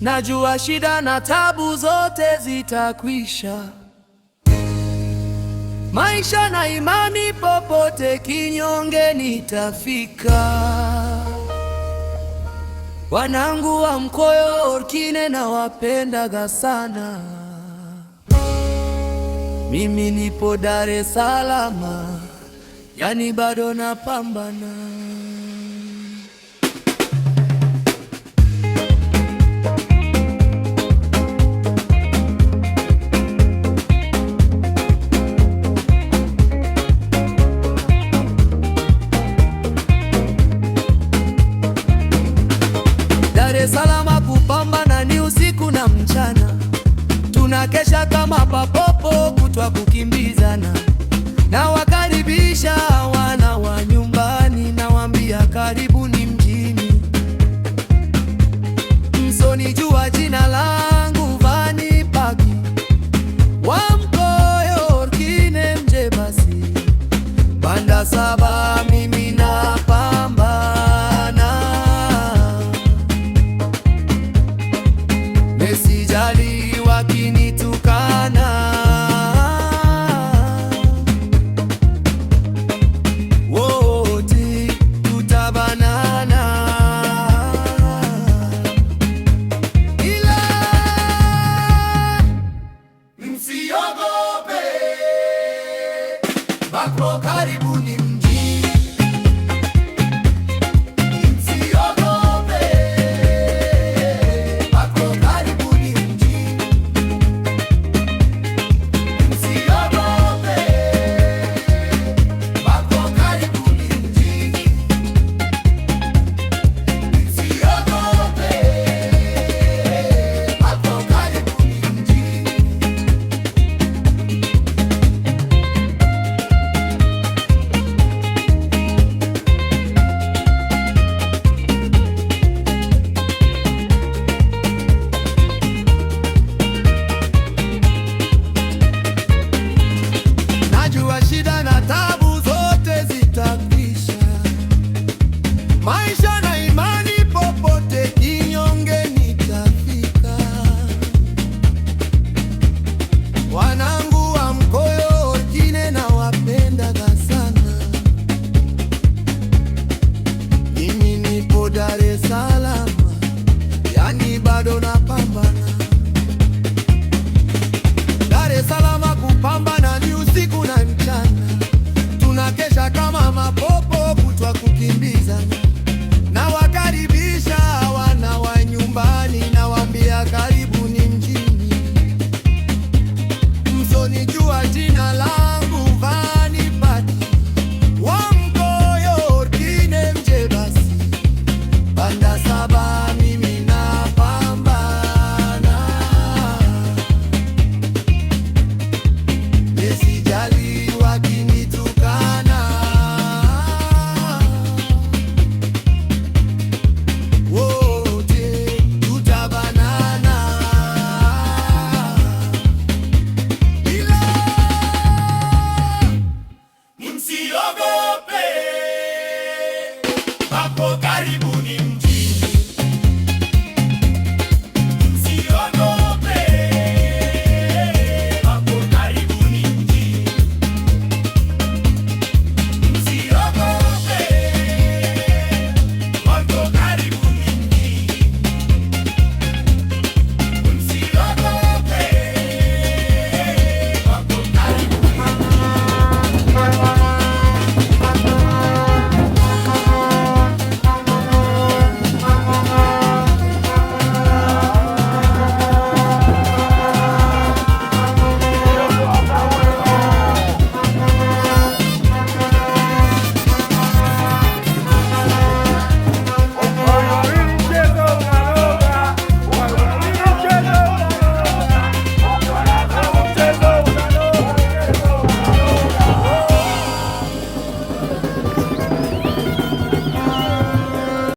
Najua shida na tabu zote zitakwisha. Maisha na imani, popote kinyonge nitafika. Wanangu wa Mkoyo Orkine nawapendaga sana. Mimi nipo Dar es Salaam, yani bado napambana. Dar es Salaam kupambana ni usiku na mchana, tunakesha kama papopo kutwa kukimbizana. Na wakaribisha wana wa nyumbani, nawaambia karibuni mjini. Msonijua jina langu Vani Paki, wa Mkoyo Orkine mje basi, Banda Saba